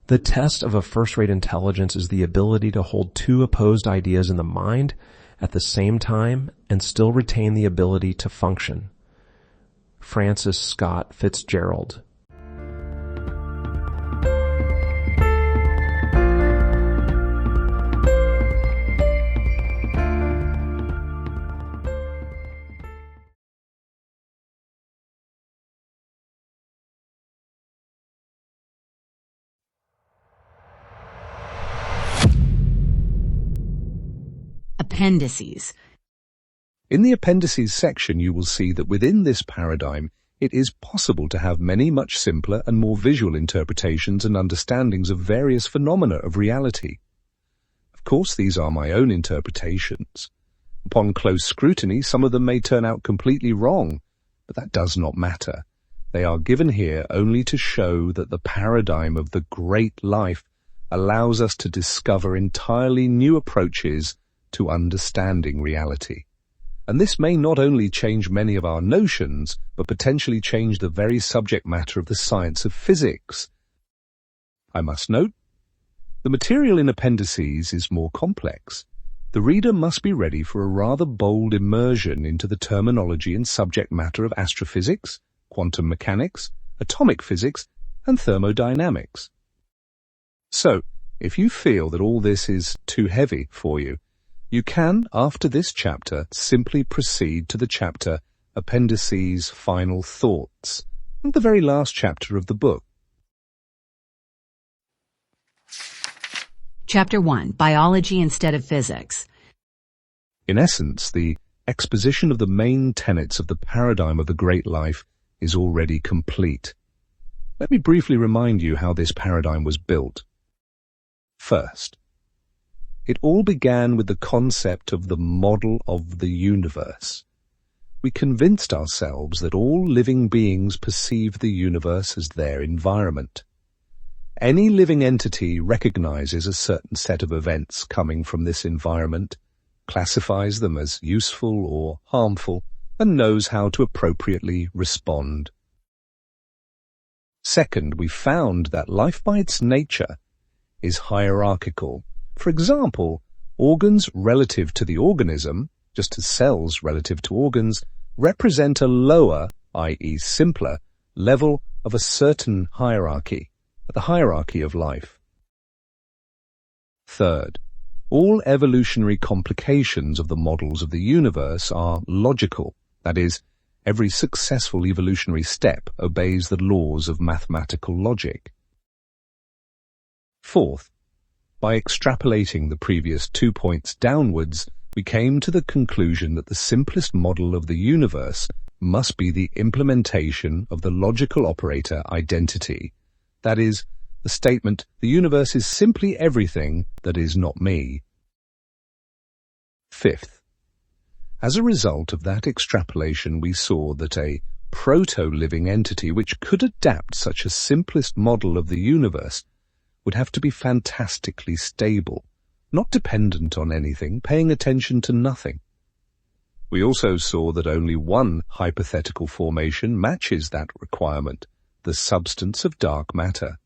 The test of a first-rate intelligence is the ability to hold two opposed ideas in the mind at the same time and still retain the ability to function. Francis Scott Fitzgerald. Appendices. In the Appendices section, you will see that within this paradigm, it is possible to have many much simpler and more visual interpretations and understandings of various phenomena of reality. Of course, these are my own interpretations. Upon close scrutiny, some of them may turn out completely wrong, but that does not matter. They are given here only to show that the paradigm of the great life allows us to discover entirely new approaches to understanding reality. And this may not only change many of our notions, but potentially change the very subject matter of the science of physics. I must note, the material in Appendices is more complex. The reader must be ready for a rather bold immersion into the terminology and subject matter of astrophysics, quantum mechanics, atomic physics, and thermodynamics. So, if you feel that all this is too heavy for you, you can, after this chapter, simply proceed to the chapter Appendices Final Thoughts, the very last chapter of the book. Chapter 1. Biology instead of physics. In essence, the exposition of the main tenets of the paradigm of the great life is already complete. Let me briefly remind you how this paradigm was built. First, it all began with the concept of the model of the universe. We convinced ourselves that all living beings perceive the universe as their environment. Any living entity recognizes a certain set of events coming from this environment, classifies them as useful or harmful, and knows how to appropriately respond. Second, we found that life by its nature is hierarchical. For example, organs relative to the organism, just as cells relative to organs, represent a lower, i.e. simpler, level of a certain hierarchy, the hierarchy of life. Third, all evolutionary complications of the models of the universe are logical, that is, every successful evolutionary step obeys the laws of mathematical logic. Fourth, by extrapolating the previous 2 points downwards, we came to the conclusion that the simplest model of the universe must be the implementation of the logical operator identity. That is, the statement, the universe is simply everything that is not me. Fifth, as a result of that extrapolation, we saw that a proto-living entity which could adapt such a simplest model of the universe would have to be fantastically stable, not dependent on anything, paying attention to nothing. We also saw that only one hypothetical formation matches that requirement, the substance of dark matter.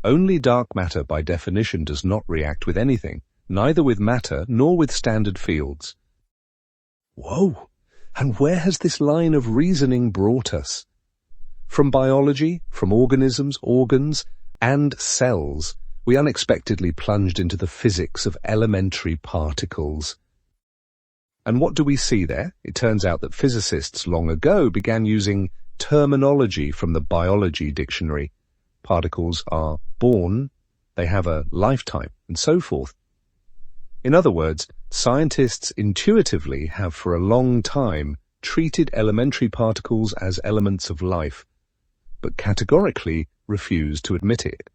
Only dark matter by definition does not react with anything, neither with matter nor with standard fields. Whoa! And where has this line of reasoning brought us? From biology, from organisms, organs, and cells, we unexpectedly plunged into the physics of elementary particles. And what do we see there? It turns out that physicists long ago began using terminology from the biology dictionary. Particles are born, they have a lifetime, and so forth. In other words, scientists intuitively have for a long time treated elementary particles as elements of life, but categorically refused to admit it.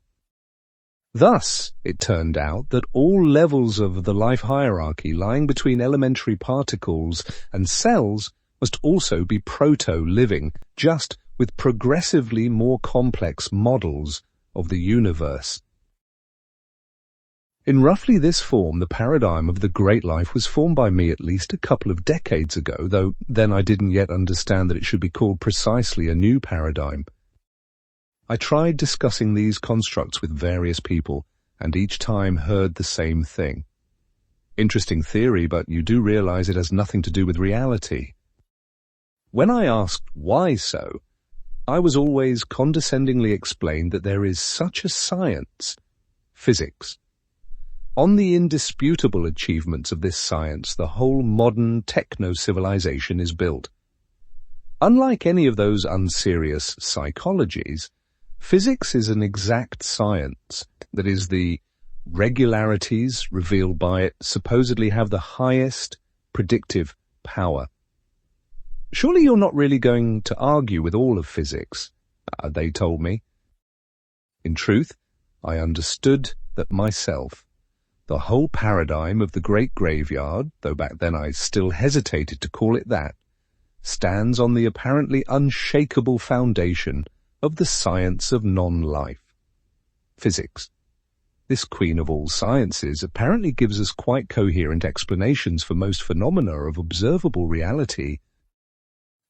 Thus, it turned out that all levels of the life hierarchy lying between elementary particles and cells must also be proto-living, just with progressively more complex models of the universe. In roughly this form, the paradigm of the great life was formed by me at least a couple of decades ago, though then I didn't yet understand that it should be called precisely a new paradigm. I tried discussing these constructs with various people, and each time heard the same thing. Interesting theory, but you do realize it has nothing to do with reality. When I asked why so, I was always condescendingly explained that there is such a science, physics. On the indisputable achievements of this science, the whole modern techno-civilization is built. Unlike any of those unserious psychologies, physics is an exact science. That is, the regularities revealed by it supposedly have the highest predictive power. Surely you're not really going to argue with all of physics, they told me. In truth, I understood that myself. The whole paradigm of the Great Graveyard, though back then I still hesitated to call it that, stands on the apparently unshakable foundation of the science of non-life. Physics. This queen of all sciences apparently gives us quite coherent explanations for most phenomena of observable reality.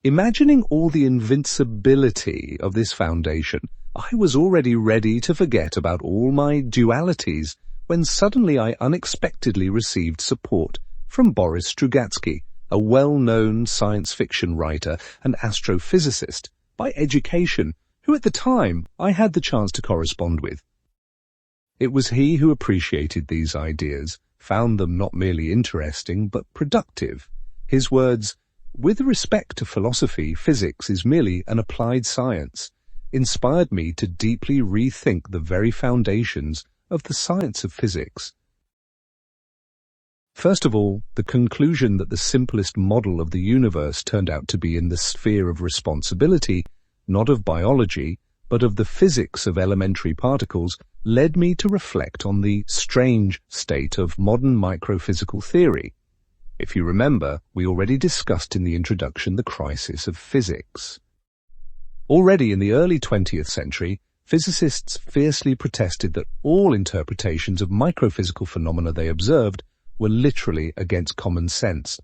Imagining all the invincibility of this foundation, I was already ready to forget about all my dualities when suddenly I unexpectedly received support from Boris Strugatsky, a well-known science fiction writer and astrophysicist by education, who at the time I had the chance to correspond with. It was he who appreciated these ideas, found them not merely interesting but productive. His words, "With respect to philosophy, physics is merely an applied science," inspired me to deeply rethink the very foundations of the science of physics. First of all, the conclusion that the simplest model of the universe turned out to be in the sphere of responsibility, not of biology, but of the physics of elementary particles, led me to reflect on the strange state of modern microphysical theory. If you remember, we already discussed in the introduction the crisis of physics. Already in the early 20th century, physicists fiercely protested that all interpretations of microphysical phenomena they observed were literally against common sense.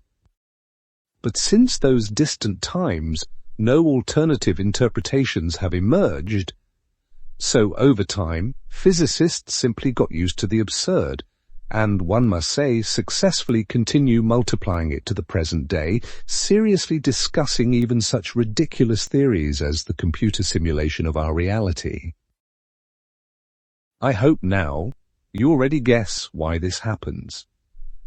But since those distant times, no alternative interpretations have emerged. So over time, physicists simply got used to the absurd, and one must say successfully continue multiplying it to the present day, seriously discussing even such ridiculous theories as the computer simulation of our reality. I hope now you already guess why this happens.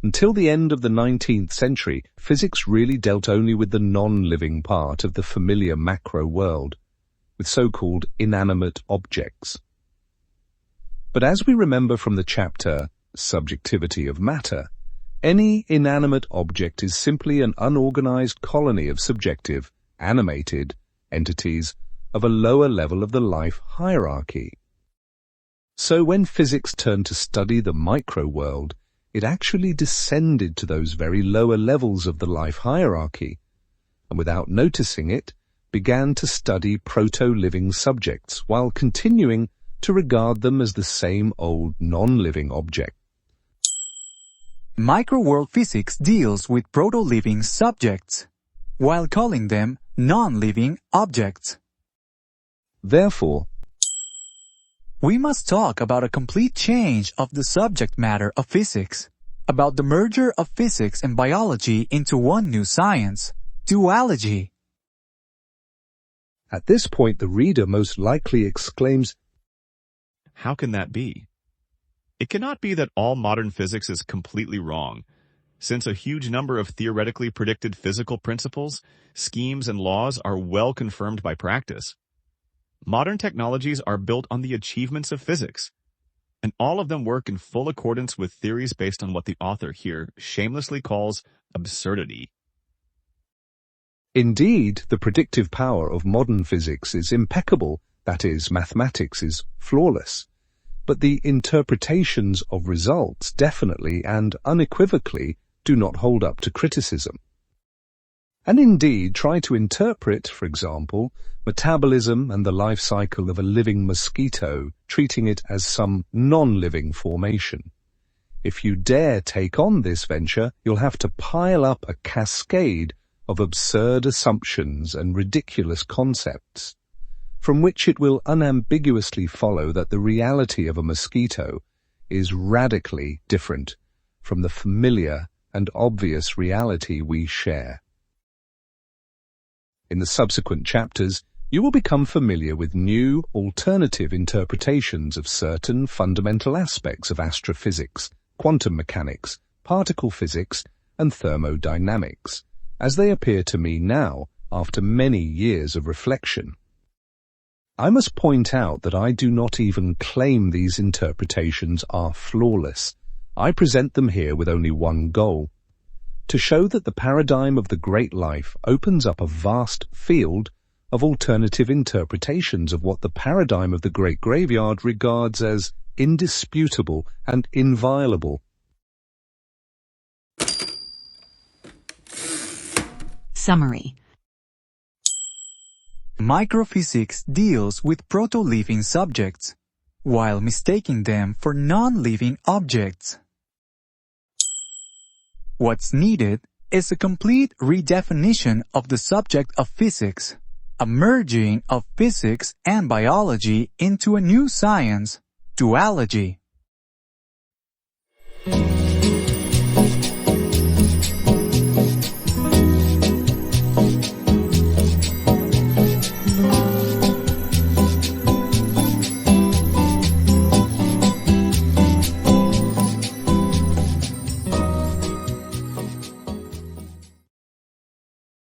Until the end of the 19th century, physics really dealt only with the non-living part of the familiar macro world, with so-called inanimate objects. But as we remember from the chapter Subjectivity of Matter, any inanimate object is simply an unorganized colony of subjective, animated entities of a lower level of the life hierarchy. So when physics turned to study the micro world, it actually descended to those very lower levels of the life hierarchy, and without noticing it, began to study proto-living subjects while continuing to regard them as the same old non-living object. Microworld physics deals with proto-living subjects, while calling them non-living objects. Therefore, we must talk about a complete change of the subject matter of physics, about the merger of physics and biology into one new science, dualogy. At this point, the reader most likely exclaims, "How can that be? It cannot be that all modern physics is completely wrong, since a huge number of theoretically predicted physical principles, schemes, and laws are well confirmed by practice. Modern technologies are built on the achievements of physics, and all of them work in full accordance with theories based on what the author here shamelessly calls absurdity." Indeed, the predictive power of modern physics is impeccable, that is, mathematics is flawless. But the interpretations of results definitely and unequivocally do not hold up to criticism. And indeed, try to interpret, for example, metabolism and the life cycle of a living mosquito, treating it as some non-living formation. If you dare take on this venture, you'll have to pile up a cascade of absurd assumptions and ridiculous concepts. from which it will unambiguously follow that the reality of a mosquito is radically different from the familiar and obvious reality we share. In the subsequent chapters, you will become familiar with new, alternative interpretations of certain fundamental aspects of astrophysics, quantum mechanics, particle physics, and thermodynamics, as they appear to me now after many years of reflection. I must point out that I do not even claim these interpretations are flawless. I present them here with only one goal: to show that the paradigm of the great life opens up a vast field of alternative interpretations of what the paradigm of the great graveyard regards as indisputable and inviolable. Summary. Microphysics deals with proto-living subjects, while mistaking them for non-living objects. What's needed is a complete redefinition of the subject of physics, a merging of physics and biology into a new science, dualogy.